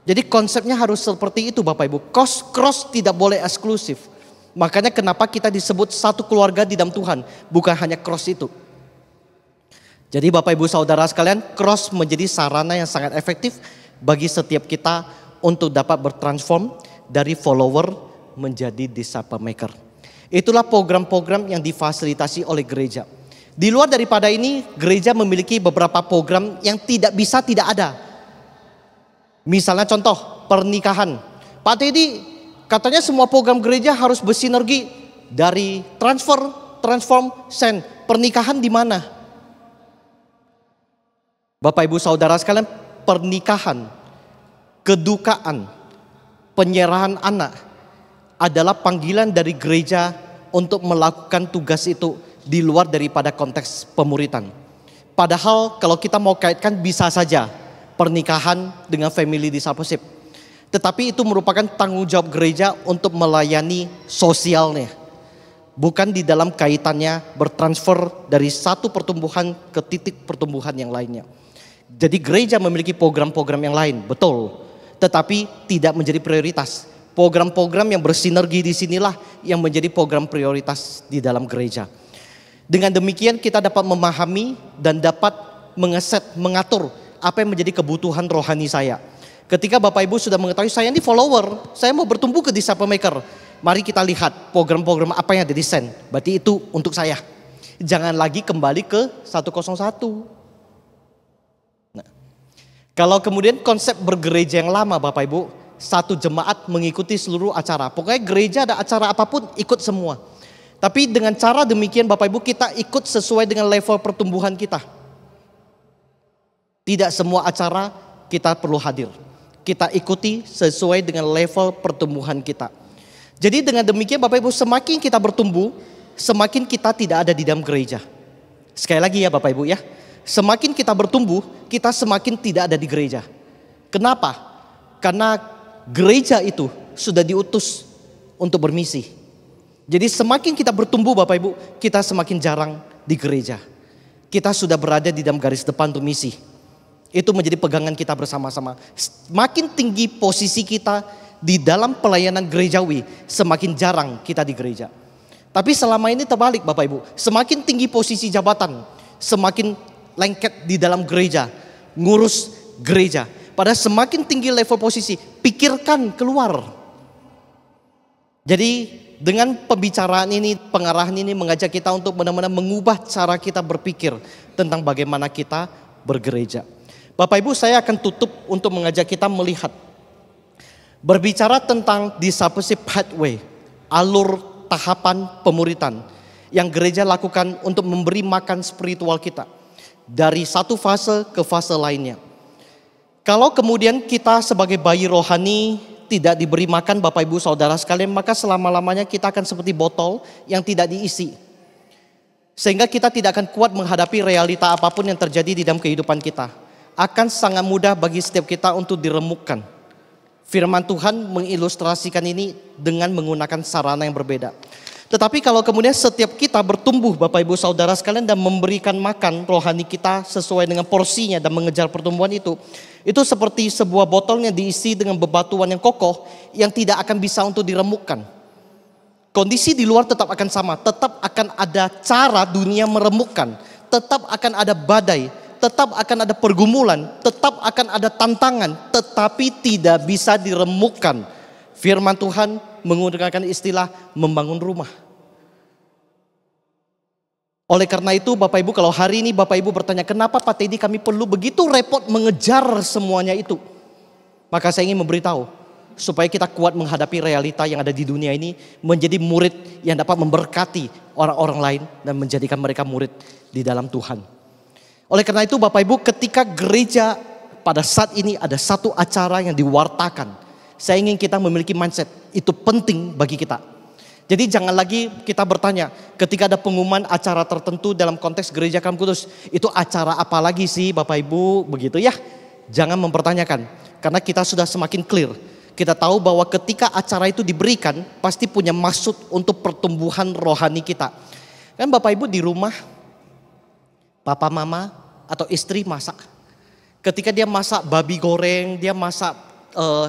Jadi konsepnya harus seperti itu Bapak Ibu. Cross tidak boleh eksklusif. Makanya kenapa kita disebut satu keluarga di dalam Tuhan, bukan hanya cross itu. Jadi Bapak Ibu Saudara sekalian, cross menjadi sarana yang sangat efektif bagi setiap kita untuk dapat bertransform dari follower menjadi disciple maker. Itulah program-program yang difasilitasi oleh gereja. Di luar daripada ini, gereja memiliki beberapa program yang tidak bisa tidak ada. Misalnya contoh pernikahan. Pak Teddy katanya semua program gereja harus bersinergi dari transform, send. Pernikahan di mana? Bapak Ibu Saudara sekalian, pernikahan, kedukaan, penyerahan anak adalah panggilan dari gereja untuk melakukan tugas itu di luar daripada konteks pemuritan. Padahal kalau kita mau kaitkan bisa saja pernikahan dengan family discipleship. Tetapi itu merupakan tanggung jawab gereja untuk melayani sosialnya. Bukan di dalam kaitannya bertransfer dari satu pertumbuhan ke titik pertumbuhan yang lainnya. Jadi gereja memiliki program-program yang lain, betul. Tetapi tidak menjadi prioritas. Program-program yang bersinergi di sinilah yang menjadi program prioritas di dalam gereja. Dengan demikian kita dapat memahami dan dapat mengatur apa yang menjadi kebutuhan rohani saya. Ketika Bapak Ibu sudah mengetahui saya ini follower, saya mau bertumbuh ke disciple maker. Mari kita lihat program-program apa yang ada di send. Berarti itu untuk saya. Jangan lagi kembali ke 101. Nah, kalau kemudian konsep bergereja yang lama Bapak Ibu, satu jemaat mengikuti seluruh acara. Pokoknya gereja ada acara apapun ikut semua. Tapi dengan cara demikian Bapak Ibu kita ikut sesuai dengan level pertumbuhan kita. Tidak semua acara kita perlu hadir. Kita ikuti sesuai dengan level pertumbuhan kita. Jadi dengan demikian Bapak Ibu semakin kita bertumbuh, semakin kita tidak ada di dalam gereja. Sekali lagi ya Bapak Ibu ya. Semakin kita bertumbuh, kita semakin tidak ada di gereja. Kenapa? Karena gereja itu sudah diutus untuk bermisi. Jadi semakin kita bertumbuh Bapak Ibu, kita semakin jarang di gereja. Kita sudah berada di dalam garis depan untuk misi. Itu menjadi pegangan kita bersama-sama. Semakin tinggi posisi kita di dalam pelayanan gerejawi, semakin jarang kita di gereja. Tapi selama ini terbalik Bapak Ibu. Semakin tinggi posisi jabatan, semakin lengket di dalam gereja, ngurus gereja. Padahal semakin tinggi level posisi, pikirkan keluar. Jadi dengan pembicaraan ini, pengarahan ini mengajak kita untuk benar-benar mengubah cara kita berpikir tentang bagaimana kita bergereja. Bapak Ibu, saya akan tutup untuk mengajak kita melihat. Berbicara tentang discipleship pathway, alur tahapan pemuritan yang gereja lakukan untuk memberi makan spiritual kita. Dari satu fase ke fase lainnya. Kalau kemudian kita sebagai bayi rohani tidak diberi makan Bapak Ibu Saudara sekalian, maka selama-lamanya kita akan seperti botol yang tidak diisi. Sehingga kita tidak akan kuat menghadapi realita apapun yang terjadi di dalam kehidupan kita. Akan sangat mudah bagi setiap kita untuk diremukkan. Firman Tuhan mengilustrasikan ini dengan menggunakan sarana yang berbeda. Tetapi kalau kemudian setiap kita bertumbuh Bapak Ibu Saudara sekalian dan memberikan makan rohani kita sesuai dengan porsinya dan mengejar pertumbuhan itu seperti sebuah botol yang diisi dengan bebatuan yang kokoh yang tidak akan bisa untuk diremukkan. Kondisi di luar tetap akan sama, tetap akan ada cara dunia meremukkan, tetap akan ada badai, tetap akan ada pergumulan, tetap akan ada tantangan, tetapi tidak bisa diremukkan. Firman Tuhan menggunakan istilah membangun rumah. Oleh karena itu Bapak Ibu, kalau hari ini Bapak Ibu bertanya, kenapa Pak Teddy kami perlu begitu repot mengejar semuanya itu? Maka saya ingin memberitahu, supaya kita kuat menghadapi realita yang ada di dunia ini, menjadi murid yang dapat memberkati orang-orang lain dan menjadikan mereka murid di dalam Tuhan. Oleh karena itu Bapak Ibu, ketika gereja pada saat ini ada satu acara yang diwartakan, saya ingin kita memiliki mindset, itu penting bagi kita. Jadi jangan lagi kita bertanya, ketika ada pengumuman acara tertentu dalam konteks gereja Karam Kudus, itu acara apa lagi sih Bapak Ibu, begitu ya. Jangan mempertanyakan, karena kita sudah semakin clear. Kita tahu bahwa ketika acara itu diberikan, pasti punya maksud untuk pertumbuhan rohani kita. Kan Bapak Ibu di rumah, papa mama atau istri masak. Ketika dia masak babi goreng, dia masak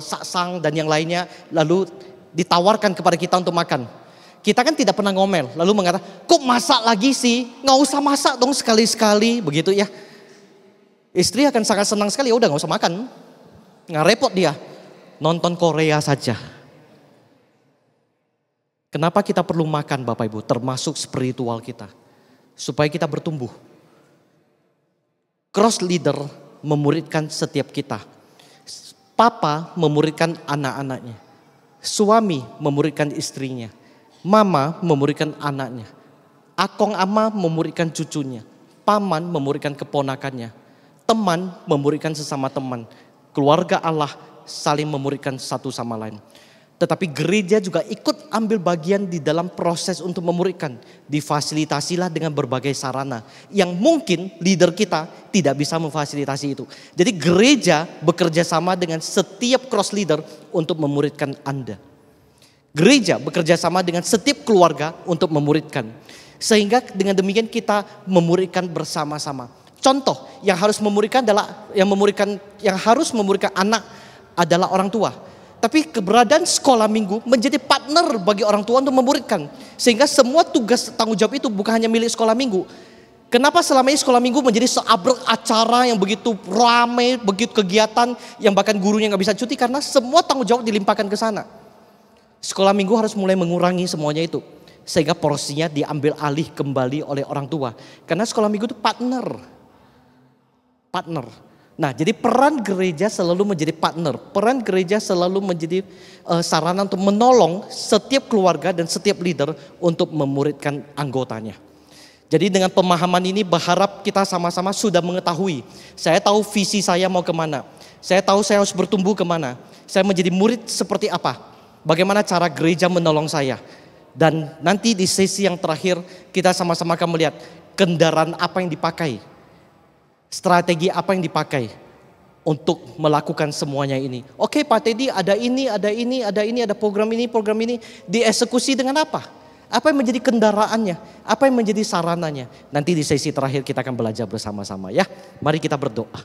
saksang dan yang lainnya, lalu ditawarkan kepada kita untuk makan. Kita kan tidak pernah ngomel, lalu mengatakan, kok masak lagi sih? Nggak usah masak dong sekali-sekali, begitu ya. Istri akan sangat senang sekali, udah nggak usah makan, nggak repot dia, nonton Korea saja. Kenapa kita perlu makan Bapak Ibu, termasuk spiritual kita, supaya kita bertumbuh. Cross leader memuridkan setiap kita. Papa memuridkan anak-anaknya. Suami memuridkan istrinya. Mama memuridkan anaknya. Akong ama memuridkan cucunya. Paman memuridkan keponakannya. Teman memuridkan sesama teman. Keluarga Allah saling memuridkan satu sama lain. Tetapi gereja juga ikut ambil bagian di dalam proses untuk memuridkan. Difasilitasilah dengan berbagai sarana yang mungkin leader kita tidak bisa memfasilitasi itu. Jadi gereja bekerja sama dengan setiap cross leader untuk memuridkan Anda. Gereja bekerja sama dengan setiap keluarga untuk memuridkan. Sehingga dengan demikian kita memuridkan bersama-sama. Contoh yang harus memuridkan adalah yang harus memuridkan anak adalah orang tua. Tapi keberadaan sekolah minggu menjadi partner bagi orang tua untuk memuridkan. Sehingga semua tugas tanggung jawab itu bukan hanya milik sekolah minggu. Kenapa selama ini sekolah minggu menjadi seabrek acara yang begitu ramai, begitu kegiatan yang bahkan gurunya gak bisa cuti. Karena semua tanggung jawab dilimpahkan ke sana. Sekolah minggu harus mulai mengurangi semuanya itu. Sehingga porsinya diambil alih kembali oleh orang tua. Karena sekolah minggu itu partner. Nah, jadi peran gereja selalu menjadi partner. Peran gereja selalu menjadi sarana untuk menolong setiap keluarga dan setiap leader untuk memuridkan anggotanya. Jadi dengan pemahaman ini berharap kita sama-sama sudah mengetahui. Saya tahu visi saya mau kemana. Saya tahu saya harus bertumbuh kemana. Saya menjadi murid seperti apa. Bagaimana cara gereja menolong saya. Dan nanti di sesi yang terakhir kita sama-sama akan melihat kendaraan apa yang dipakai. Strategi apa yang dipakai untuk melakukan semuanya ini. Oke Pak Teddy, ada program ini, dieksekusi dengan apa? Apa yang menjadi kendaraannya? Apa yang menjadi sarananya? Nanti di sesi terakhir kita akan belajar bersama-sama ya. Mari kita berdoa.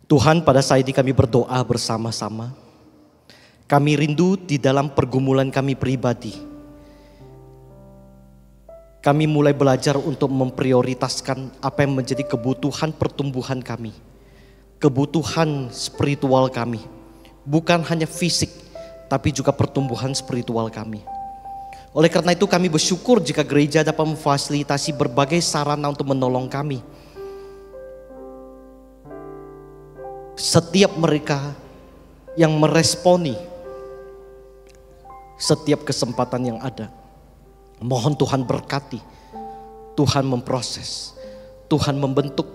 Tuhan, pada saat ini kami berdoa bersama-sama. Kami rindu di dalam pergumulan kami pribadi. Kami mulai belajar untuk memprioritaskan apa yang menjadi kebutuhan pertumbuhan kami. Kebutuhan spiritual kami. Bukan hanya fisik, tapi juga pertumbuhan spiritual kami. Oleh karena itu kami bersyukur jika gereja dapat memfasilitasi berbagai sarana untuk menolong kami. Setiap mereka yang meresponi setiap kesempatan yang ada. Mohon Tuhan berkati, Tuhan memproses, Tuhan membentuk.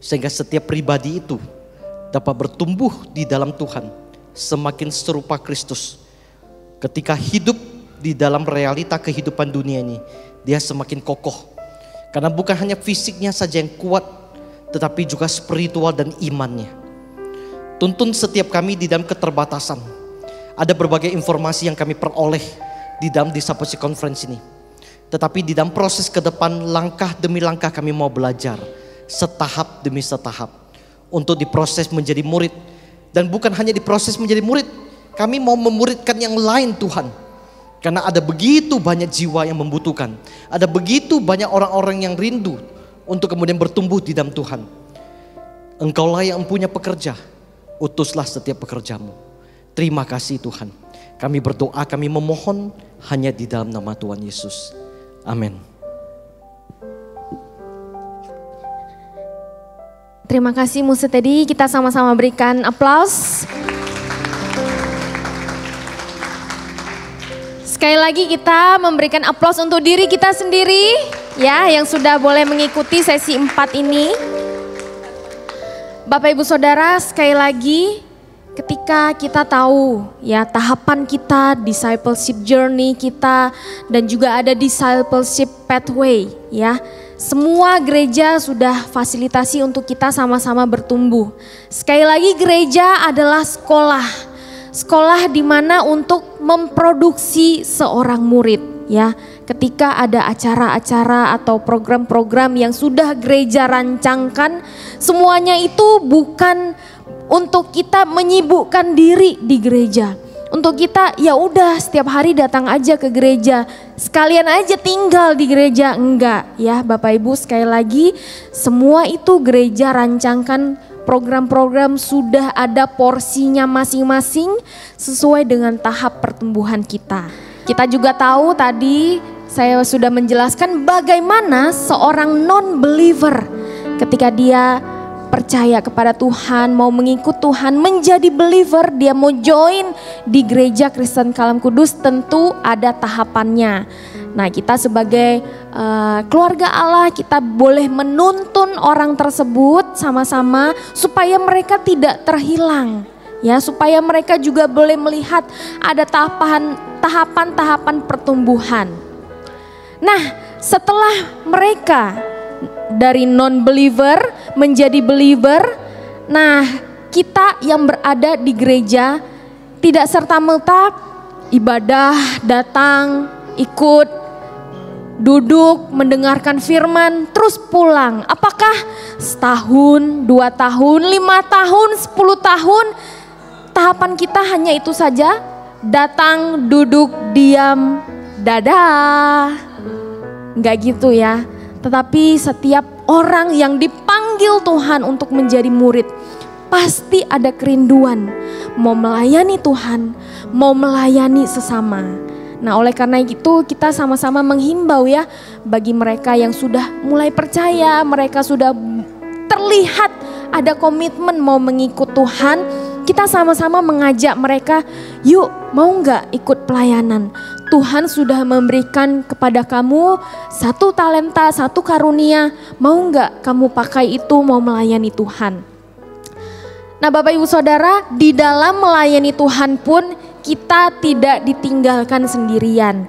Sehingga setiap pribadi itu dapat bertumbuh di dalam Tuhan. Semakin serupa Kristus. Ketika hidup di dalam realita kehidupan dunia ini, dia semakin kokoh. Karena bukan hanya fisiknya saja yang kuat, tetapi juga spiritual dan imannya. Tuntun setiap kami di dalam keterbatasan. Ada berbagai informasi yang kami peroleh di dalam Discipleship Conference ini. Tetapi di dalam proses ke depan, langkah demi langkah kami mau belajar. Setahap demi setahap. Untuk diproses menjadi murid. Dan bukan hanya diproses menjadi murid. Kami mau memuridkan yang lain Tuhan. Karena ada begitu banyak jiwa yang membutuhkan. Ada begitu banyak orang-orang yang rindu untuk kemudian bertumbuh di dalam Tuhan. Engkaulah yang punya pekerja. Utuslah setiap pekerjamu. Terima kasih Tuhan. Kami berdoa, kami memohon hanya di dalam nama Tuhan Yesus. Amin. Terima kasih Muse Teddy. Kita sama-sama berikan aplaus. Sekali lagi kita memberikan aplaus untuk diri kita sendiri. Ya, yang sudah boleh mengikuti sesi 4 ini. Bapak Ibu Saudara, sekali lagi ketika kita tahu ya tahapan kita, discipleship journey kita, dan juga ada discipleship pathway ya. Semua gereja sudah fasilitasi untuk kita sama-sama bertumbuh. Sekali lagi gereja adalah sekolah. Sekolah di mana untuk memproduksi seorang murid ya. Ketika ada acara-acara atau program-program yang sudah gereja rancangkan, semuanya itu bukan untuk kita menyibukkan diri di gereja. Untuk kita ya udah setiap hari datang aja ke gereja. Sekalian aja tinggal di gereja. Enggak ya Bapak Ibu, sekali lagi semua itu gereja rancangkan program-program sudah ada porsinya masing-masing sesuai dengan tahap pertumbuhan kita. Kita juga tahu tadi saya sudah menjelaskan bagaimana seorang non-believer ketika dia percaya kepada Tuhan, mau mengikut Tuhan, menjadi believer, dia mau join di gereja Kristen Kalam Kudus, tentu ada tahapannya. Nah, kita sebagai keluarga Allah, kita boleh menuntun orang tersebut sama-sama supaya mereka tidak terhilang. Ya, supaya mereka juga boleh melihat ada tahapan-tahapan pertumbuhan. Nah, setelah mereka dari non-believer menjadi believer, nah kita yang berada di gereja tidak serta-merta ibadah, datang, ikut, duduk, mendengarkan firman, terus pulang. Apakah setahun, 2 tahun, 5 tahun, 10 tahun, tahapan kita hanya itu saja? Datang, duduk, diam, dadah. Enggak gitu ya. Tetapi setiap orang yang dipanggil Tuhan untuk menjadi murid, pasti ada kerinduan mau melayani Tuhan, mau melayani sesama. Nah, oleh karena itu kita sama-sama menghimbau ya, bagi mereka yang sudah mulai percaya, mereka sudah terlihat ada komitmen mau mengikut Tuhan, kita sama-sama mengajak mereka, yuk mau nggak ikut pelayanan? Tuhan sudah memberikan kepada kamu 1 talenta, 1 karunia, mau nggak kamu pakai itu mau melayani Tuhan? Nah, Bapak Ibu Saudara, di dalam melayani Tuhan pun kita tidak ditinggalkan sendirian.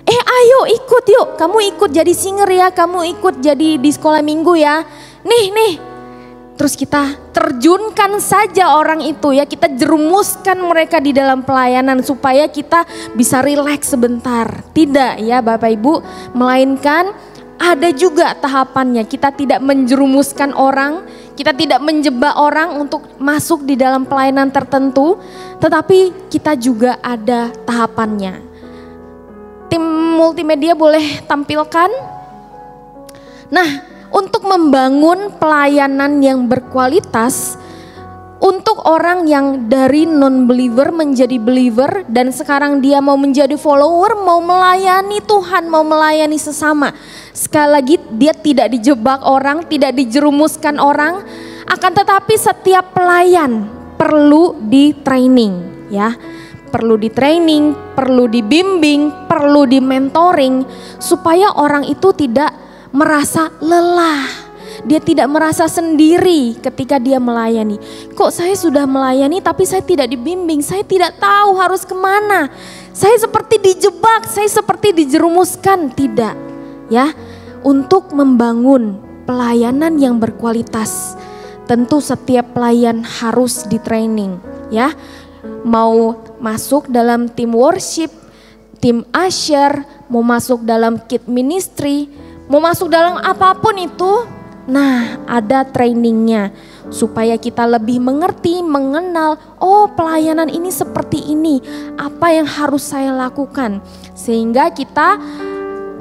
Ayo ikut yuk, kamu ikut jadi singer ya, kamu ikut jadi di sekolah minggu ya. Nih. Terus kita terjunkan saja orang itu ya, kita jerumuskan mereka di dalam pelayanan supaya kita bisa rileks sebentar. Tidak ya Bapak Ibu, melainkan ada juga tahapannya. Kita tidak menjerumuskan orang, kita tidak menjebak orang untuk masuk di dalam pelayanan tertentu, tetapi kita juga ada tahapannya. Tim multimedia boleh tampilkan. Nah, untuk membangun pelayanan yang berkualitas, untuk orang yang dari non-believer menjadi believer dan sekarang dia mau menjadi follower, mau melayani Tuhan, mau melayani sesama. Sekali lagi dia tidak dijebak orang, tidak dijerumuskan orang, akan tetapi setiap pelayan perlu di training ya. Perlu di training, perlu dibimbing, perlu di mentoring supaya orang itu tidak merasa lelah, dia tidak merasa sendiri ketika dia melayani. Kok saya sudah melayani tapi saya tidak dibimbing, saya tidak tahu harus kemana. Saya seperti dijebak, saya seperti dijerumuskan. Tidak ya, untuk membangun pelayanan yang berkualitas, tentu setiap pelayan harus di training ya. Mau masuk dalam tim worship, tim usher, mau masuk dalam kid ministry, mau masuk dalam apapun itu, nah ada trainingnya supaya kita lebih mengerti, mengenal, oh pelayanan ini seperti ini, apa yang harus saya lakukan. Sehingga kita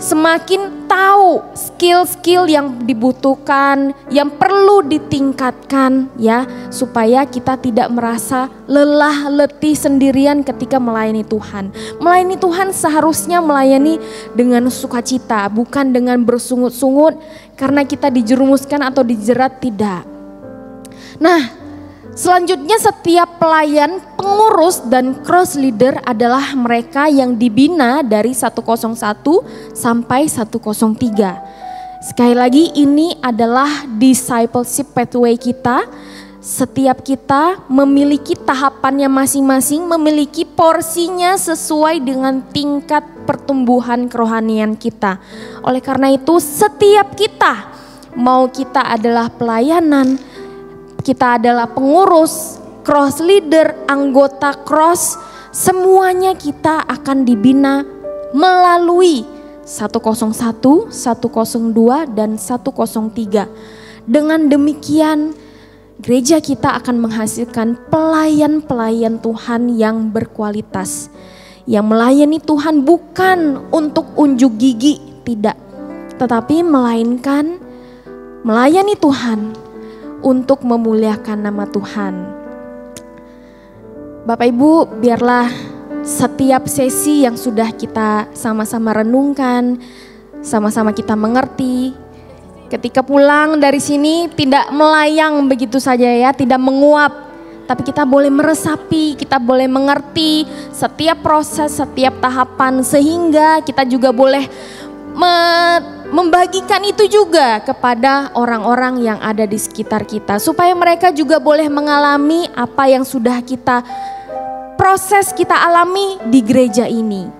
semakin tahu skill-skill yang dibutuhkan, yang perlu ditingkatkan ya, supaya kita tidak merasa lelah letih sendirian ketika melayani Tuhan. Melayani Tuhan seharusnya melayani dengan sukacita, bukan dengan bersungut-sungut karena kita dijerumuskan atau dijerat, tidak. Nah, selanjutnya setiap pelayan, pengurus dan cross leader adalah mereka yang dibina dari 101 sampai 103. Sekali lagi ini adalah discipleship pathway kita. Setiap kita memiliki tahapannya masing-masing, memiliki porsinya sesuai dengan tingkat pertumbuhan kerohanian kita. Oleh karena itu setiap kita, mau kita adalah pelayanan, kita adalah pengurus, cross leader, anggota cross, semuanya kita akan dibina melalui 101, 102, dan 103. Dengan demikian gereja kita akan menghasilkan pelayan-pelayan Tuhan yang berkualitas. Yang melayani Tuhan bukan untuk unjuk gigi, tidak. Tetapi melainkan melayani Tuhan untuk memuliakan nama Tuhan. Bapak Ibu, biarlah setiap sesi yang sudah kita sama-sama renungkan, sama-sama kita mengerti. Ketika pulang dari sini tidak melayang begitu saja ya, tidak menguap. Tapi kita boleh meresapi, kita boleh mengerti setiap proses, setiap tahapan. Sehingga kita juga boleh membagikan itu juga kepada orang-orang yang ada di sekitar kita. Supaya mereka juga boleh mengalami apa yang sudah kita proses, kita alami di gereja ini.